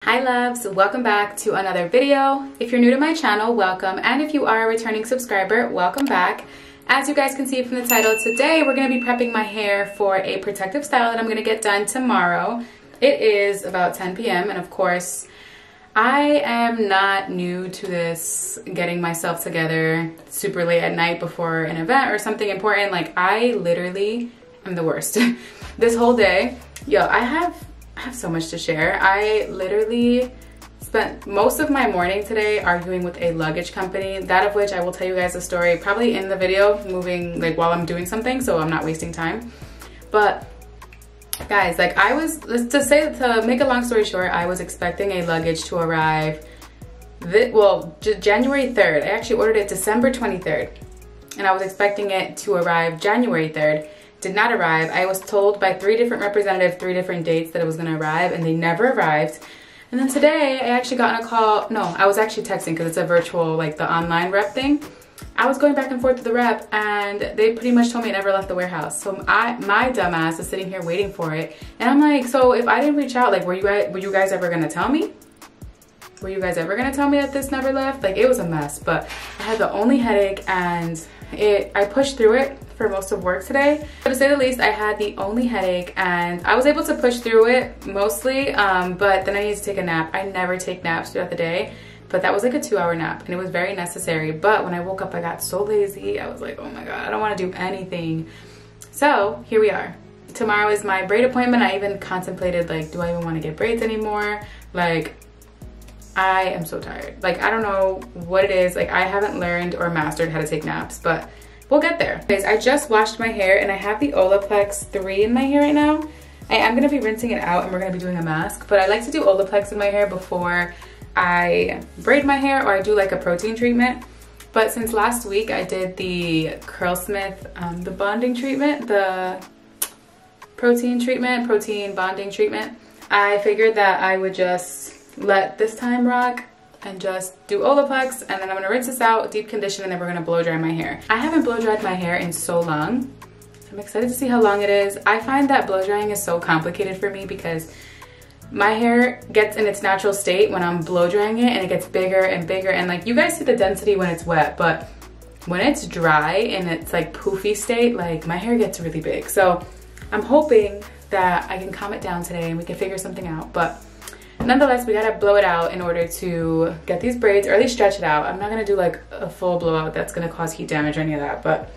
Hi loves, welcome back to another video. If you're new to my channel, welcome, and if you are a returning subscriber, welcome back. As you guys can see from the title, today we're going to be prepping my hair for a protective style that I'm going to get done tomorrow. It is about 10 p.m. and of course I am not new to this getting myself together super late at night before an event or something important. Like, I literally am the worst. This whole day, yo, I have so much to share. I literally spent most of my morning today arguing with a luggage company, that of which I will tell you guys a story probably in the video, moving like while I'm doing something, so I'm not wasting time. But guys, like, I was, to make a long story short, I was expecting a luggage to arrive January 3rd. I actually ordered it December 23rd and I was expecting it to arrive January 3rd. Did not arrive. I was told by 3 different representatives, 3 different dates that it was going to arrive, and they never arrived. And then today I actually got a call. No, I was actually texting because it's a virtual, like the online rep thing. I was going back and forth to the rep and they pretty much told me it never left the warehouse. So my dumb ass is sitting here waiting for it. And I'm like, so if I didn't reach out, like, were you guys ever going to tell me? Were you guys ever going to tell me that this never left? Like, it was a mess, but I had the only headache and I pushed through it for most of work today. To say the least, I had the only headache and I was able to push through it mostly, but then I needed to take a nap. I never take naps throughout the day, but that was like a 2-hour nap and it was very necessary. But when I woke up, I got so lazy. I was like, oh my God, I don't want to do anything. So here we are. Tomorrow is my braid appointment. I even contemplated, like, do I even want to get braids anymore? Like, I am so tired. Like, I don't know what it is. Like, I haven't learned or mastered how to take naps, but we'll get there. Guys, I just washed my hair and I have the Olaplex 3 in my hair right now. I am gonna be rinsing it out and we're gonna be doing a mask, but I like to do Olaplex in my hair before I braid my hair or I do like a protein treatment. But since last week I did the Curlsmas, the bonding treatment, the protein bonding treatment, I figured that I would just let this time rock and just do Olaplex, and then I'm gonna rinse this out, deep condition, and then we're gonna blow dry my hair. I haven't blow dried my hair in so long. I'm excited to see how long it is. I find that blow drying is so complicated for me because my hair gets in its natural state when I'm blow drying it and it gets bigger and bigger, and like, you guys see the density when it's wet, but when it's dry and it's like poofy state, like, my hair gets really big. So I'm hoping that I can calm it down today and we can figure something out. But nonetheless, we gotta blow it out in order to get these braids, or at least stretch it out. I'm not gonna do like a full blowout that's gonna cause heat damage or any of that, but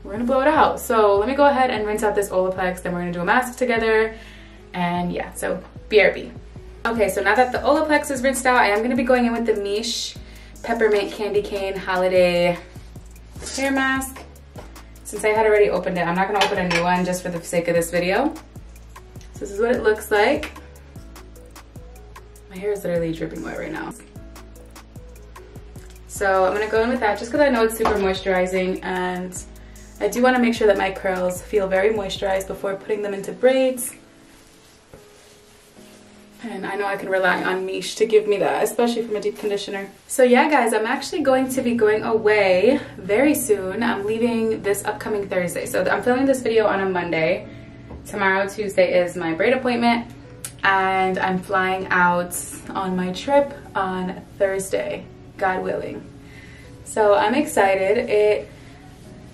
we're gonna blow it out. So let me go ahead and rinse out this Olaplex, then we're gonna do a mask together, and yeah, so BRB. Okay, so now that the Olaplex is rinsed out, I am gonna be going in with the Miche Peppermint Candy Cane Holiday Hair Mask. Since I had already opened it, I'm not gonna open a new one just for the sake of this video. So this is what it looks like. My hair is literally dripping wet right now. So I'm gonna go in with that just because I know it's super moisturizing, and I do want to make sure that my curls feel very moisturized before putting them into braids. And I know I can rely on Miche to give me that, especially from a deep conditioner. So yeah guys, I'm actually going to be going away very soon. I'm leaving this upcoming Thursday. So I'm filming this video on a Monday. Tomorrow, Tuesday, is my braid appointment. And I'm flying out on my trip on Thursday, God willing. So I'm excited. It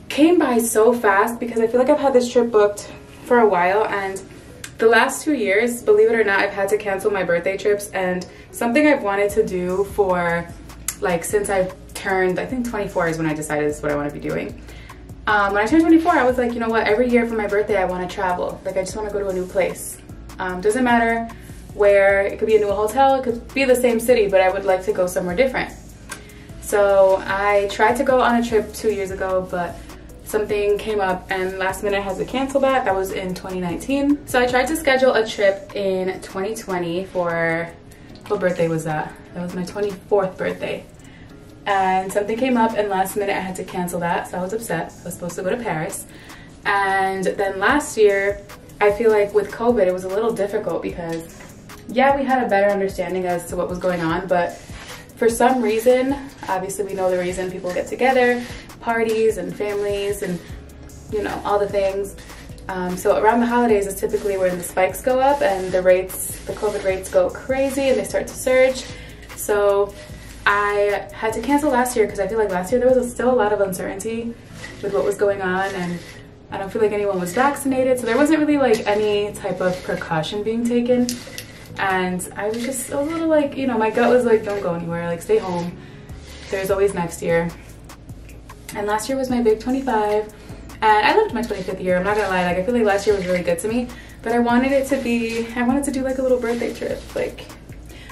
came by so fast because I feel like I've had this trip booked for a while, and the last 2 years, believe it or not, I've had to cancel my birthday trips, and something I've wanted to do for, like, since I've turned, I think 24 is when I decided this is what I want to be doing. When I turned 24, I was like, you know what, every year for my birthday I want to travel. Like, I just want to go to a new place. Doesn't matter where, it could be a new hotel, it could be the same city, but I would like to go somewhere different. So I tried to go on a trip 2 years ago, but something came up and last minute I had to cancel that. That was in 2019. So I tried to schedule a trip in 2020 for, what birthday was that? That was my 24th birthday. And something came up and last minute I had to cancel that, so I was upset. I was supposed to go to Paris. And then last year, I feel like with COVID, it was a little difficult because, yeah, we had a better understanding as to what was going on, but for some reason, obviously we know the reason, people get together, parties and families and, you know, all the things. So around the holidays is typically when the spikes go up and the COVID rates go crazy and they start to surge. So I had to cancel last year because I feel like last year there was still a lot of uncertainty with what was going on, and I don't feel like anyone was vaccinated, so there wasn't really like any type of precaution being taken. And I was just a little like, you know, my gut was like, don't go anywhere, like stay home. There's always next year. And last year was my big 25. And I loved my 25th year, I'm not gonna lie. Like I feel like last year was really good to me, but I wanted to do like a little birthday trip. Like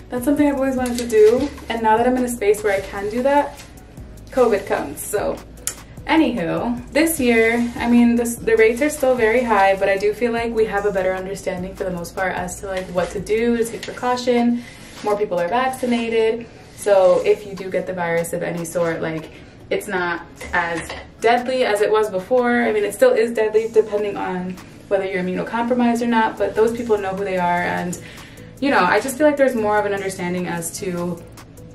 that's something I've always wanted to do. And now that I'm in a space where I can do that, COVID comes. So anywho, this year, I mean, the rates are still very high, but I do feel like we have a better understanding for the most part as to like what to do to take precaution. More people are vaccinated. So if you do get the virus of any sort, like it's not as deadly as it was before. I mean, it still is deadly depending on whether you're immunocompromised or not, but those people know who they are. And, you know, I just feel like there's more of an understanding as to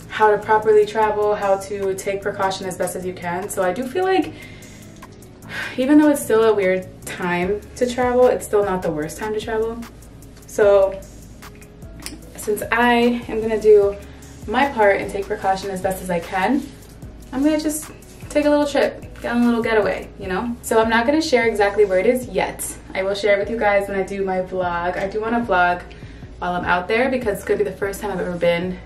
how to properly travel, how to take precaution as best as you can. So I do feel like even though it's still a weird time to travel, it's still not the worst time to travel. So since I am gonna do my part and take precaution as best as I can, I'm gonna just take a little trip, get on a little getaway, you know? So I'm not gonna share exactly where it is yet. I will share it with you guys when I do my vlog. I do wanna vlog while I'm out there because it's gonna be the first time I've ever been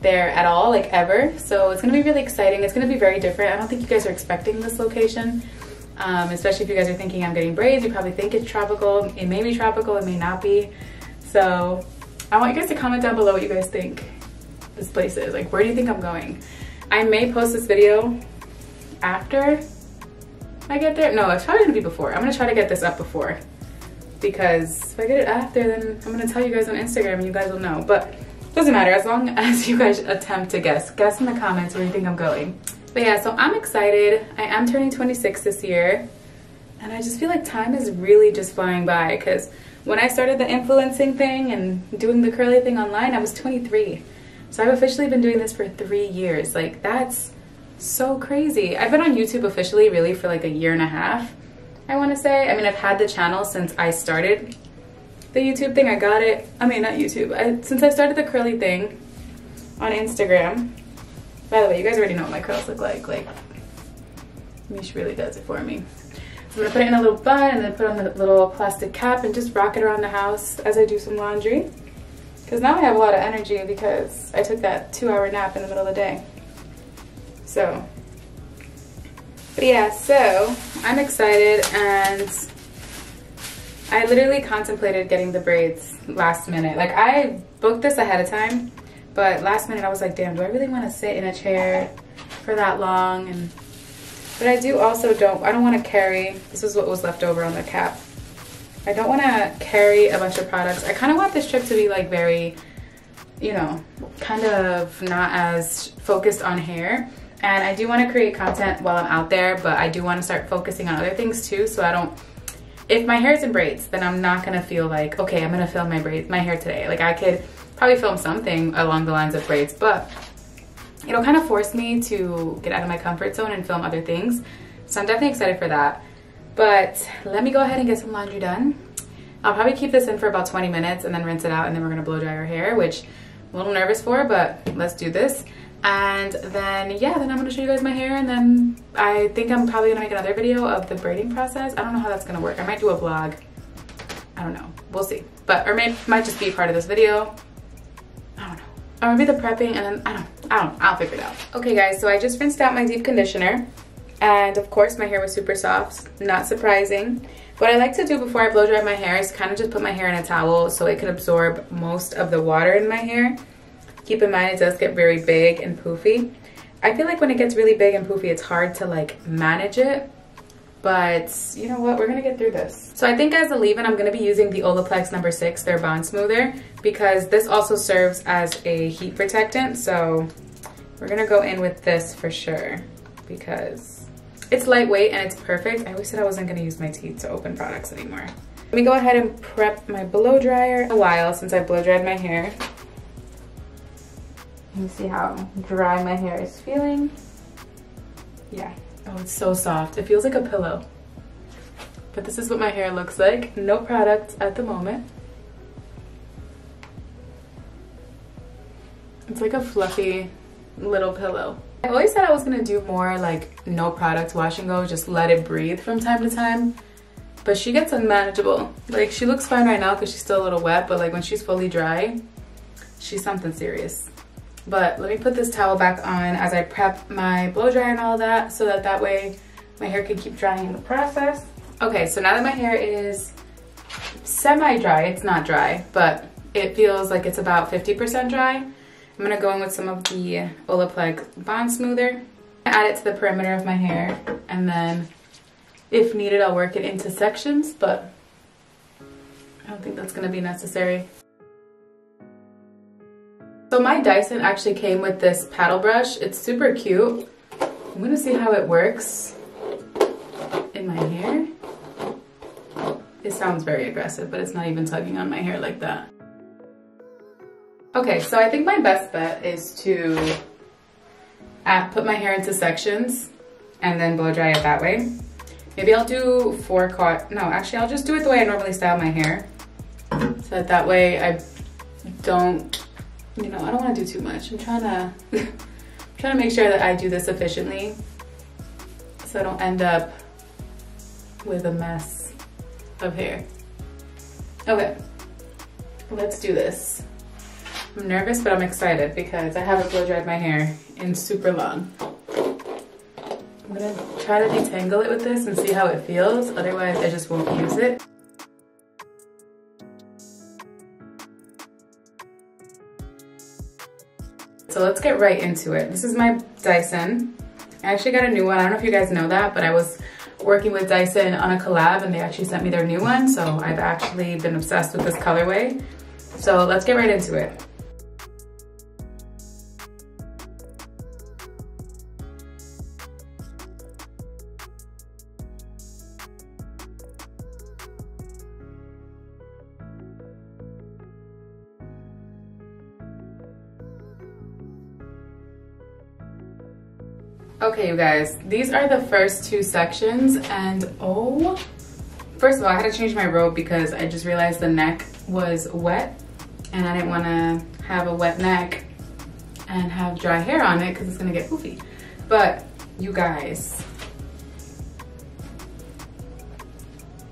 there at all, like ever. So it's gonna be really exciting. It's gonna be very different. I don't think you guys are expecting this location, especially if you guys are thinking I'm getting braids. You probably think it's tropical. It may be tropical, it may not be. So I want you guys to comment down below what you guys think this place is. Like, where do you think I'm going? I may post this video after I get there. No, it's probably gonna be before. I'm gonna try to get this up before, because if I get it after, then I'm gonna tell you guys on Instagram and you guys will know. But doesn't matter, as long as you guys attempt to guess in the comments where you think I'm going. But yeah, so I'm excited. I am turning 26 this year, and I just feel like time is really just flying by, because when I started the influencing thing and doing the curly thing online, I was 23. So I've officially been doing this for 3 years. Like, that's so crazy. I've been on YouTube officially really for like a year and a half, I want to say. I mean, I've had the channel since I started the YouTube thing. I got it, I mean, not YouTube, since I started the curly thing on Instagram. By the way, you guys already know what my curls look like. Like, Mish really does it for me. So I'm gonna put it in a little bun and then put on the little plastic cap and just rock it around the house as I do some laundry. Because now I have a lot of energy because I took that 2-hour nap in the middle of the day. So, but yeah, so I'm excited, and I literally contemplated getting the braids last minute. Like, I booked this ahead of time, but last minute I was like, damn, do I really want to sit in a chair for that long? But I do also I don't want to carry, this is what was left over on the cap. I don't want to carry a bunch of products. I kind of want this trip to be like very, you know, kind of not as focused on hair. And I do want to create content while I'm out there, but I do want to start focusing on other things too, so I don't, if my hair's in braids, then I'm not going to feel like, okay, I'm going to film my hair today. Like, I could probably film something along the lines of braids, but it'll kind of force me to get out of my comfort zone and film other things. So I'm definitely excited for that. But let me go ahead and get some laundry done. I'll probably keep this in for about 20 minutes and then rinse it out, and then we're gonna blow dry our hair, which I'm a little nervous for, but let's do this. And then, yeah, then I'm gonna show you guys my hair, and then I think I'm probably gonna make another video of the braiding process. I don't know how that's gonna work. I might do a vlog. I don't know, we'll see. But, or might just be part of this video. I don't know. Or maybe the prepping, and then, I'll figure it out. Okay guys, so I just rinsed out my deep conditioner. And of course my hair was super soft, not surprising. What I like to do before I blow dry my hair is kind of just put my hair in a towel so it can absorb most of the water in my hair. Keep in mind, it does get very big and poofy. I feel like when it gets really big and poofy, it's hard to like manage it. But you know what, we're gonna get through this. So I think as a leave-in, I'm gonna be using the Olaplex number 6, their bond smoother, because this also serves as a heat protectant. So we're gonna go in with this for sure, because it's lightweight and it's perfect. I always said I wasn't gonna use my teeth to open products anymore. Let me go ahead and prep my blow dryer. A while since I blow dried my hair. Let me see how dry my hair is feeling. Yeah, oh, it's so soft. It feels like a pillow. But this is what my hair looks like. No products at the moment. It's like a fluffy little pillow. I always said I was gonna do more like no product wash and go, just let it breathe from time to time. But she gets unmanageable. Like, she looks fine right now because she's still a little wet, but like when she's fully dry, she's something serious. But let me put this towel back on as I prep my blow dryer and all that, so that way my hair can keep drying in the process. Okay, so now that my hair is semi-dry, it's not dry, but it feels like it's about 50% dry. I'm gonna go in with some of the Olaplex Bond Smoother. Add it to the perimeter of my hair, and then if needed, I'll work it into sections, but I don't think that's gonna be necessary. So my Dyson actually came with this paddle brush. It's super cute. I'm gonna see how it works in my hair. It sounds very aggressive, but it's not even tugging on my hair like that. Okay, so I think my best bet is to put my hair into sections and then blow dry it that way. Maybe I'll do I'll just do it the way I normally style my hair. So that way I don't, I don't want to do too much. I'm trying to make sure that I do this efficiently so I don't end up with a mess of hair. Okay, let's do this. I'm nervous, but I'm excited because I haven't blow dried my hair in super long. I'm gonna try to detangle it with this and see how it feels. Otherwise, I just won't use it. So let's get right into it. This is my Dyson. I actually got a new one. I don't know if you guys know that, but I was working with Dyson on a collab and they actually sent me their new one. So I've actually been obsessed with this colorway. So let's get right into it. Okay, you guys, these are the first two sections, and first of all, I had to change my robe because I just realized the neck was wet and I didn't want to have a wet neck and have dry hair on it because it's gonna get poofy. But you guys,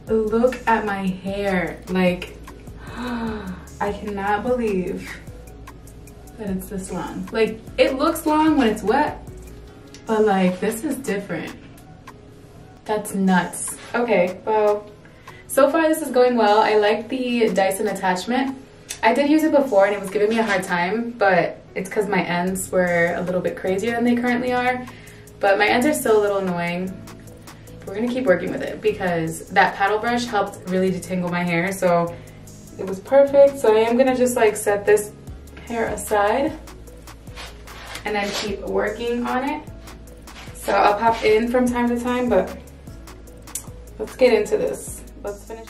look at my hair. Like, I cannot believe that it's this long. Like, it looks long when it's wet, but like, this is different. That's nuts. Okay, well, so far this is going well. I like the Dyson attachment. I did use it before and it was giving me a hard time, but it's because my ends were a little bit crazier than they currently are. But my ends are still a little annoying. We're gonna keep working with it because that paddle brush helped really detangle my hair, so it was perfect. So I am gonna just like set this hair aside and then keep working on it. So I'll pop in from time to time, but let's get into this. Let's finish.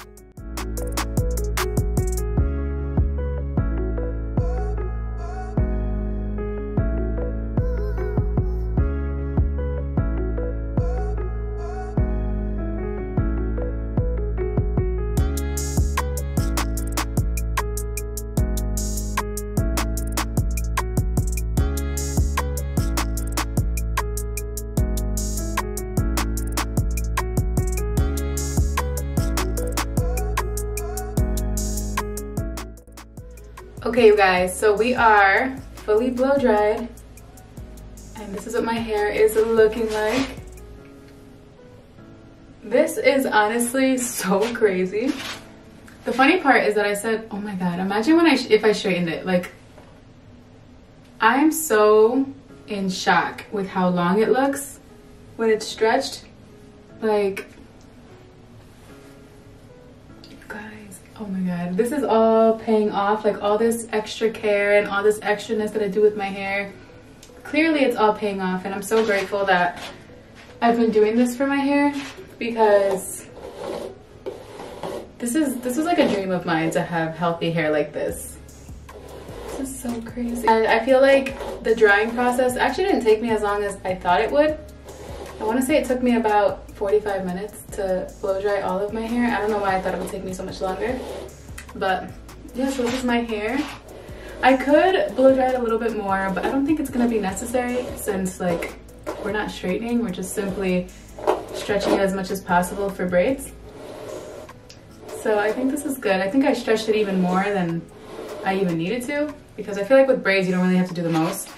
Okay, you guys, so we are fully blow dried and this is what my hair is looking like. This is honestly so crazy. The funny part is that I said, oh my god, imagine when if I straightened it. Like, I'm so in shock with how long it looks when it's stretched. Like, oh my god, this is all paying off. Like, all this extra care and all this extraness that I do with my hair, clearly it's all paying off, and I'm so grateful that I've been doing this for my hair because this is like a dream of mine to have healthy hair like this. This is so crazy. And I feel like the drying process actually didn't take me as long as I thought it would. I want to say it took me about 45 minutes to blow dry all of my hair. I don't know why I thought it would take me so much longer. But yeah, so this is my hair. I could blow dry it a little bit more, but I don't think it's gonna be necessary since like we're not straightening, we're just simply stretching it as much as possible for braids. So I think this is good. I think I stretched it even more than I even needed to, because I feel like with braids you don't really have to do the most.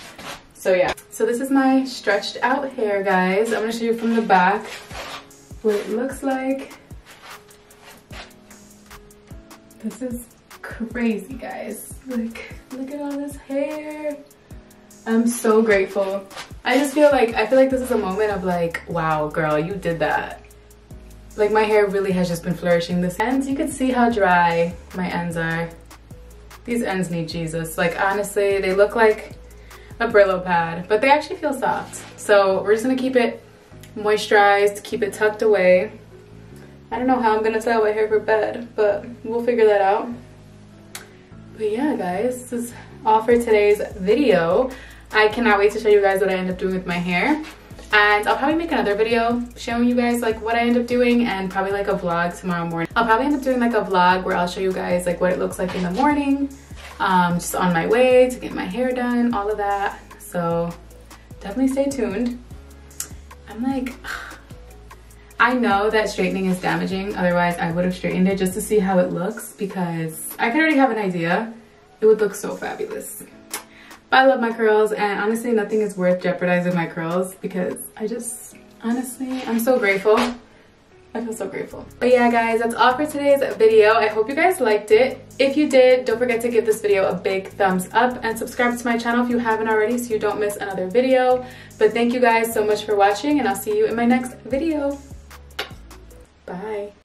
So yeah, so this is my stretched out hair, guys. I'm gonna show you from the back what it looks like. This is crazy, guys. Like, look at all this hair. I'm so grateful. I feel like this is a moment of like, wow, girl, you did that. Like, my hair really has just been flourishing this ends. You can see how dry my ends are. These ends need Jesus. Like, honestly, they look like a Brillo pad, but they actually feel soft. So we're just gonna keep it moisturized, keep it tucked away. I don't know how I'm gonna style my hair for bed, but we'll figure that out. But yeah, guys, this is all for today's video. I cannot wait to show you guys what I end up doing with my hair. And I'll probably make another video showing you guys like what I end up doing, and probably like a vlog tomorrow morning. I'll probably end up doing like a vlog where I'll show you guys like what it looks like in the morning, just on my way to get my hair done, all of that. So definitely stay tuned. I'm like, I know that straightening is damaging, otherwise I would have straightened it just to see how it looks, because I could already have an idea. It would look so fabulous. But I love my curls, and honestly nothing is worth jeopardizing my curls, because I just, honestly, I'm so grateful. I feel so grateful. But yeah, guys, that's all for today's video. I hope you guys liked it. If you did, don't forget to give this video a big thumbs up and subscribe to my channel if you haven't already so you don't miss another video. But thank you guys so much for watching, and I'll see you in my next video. Bye.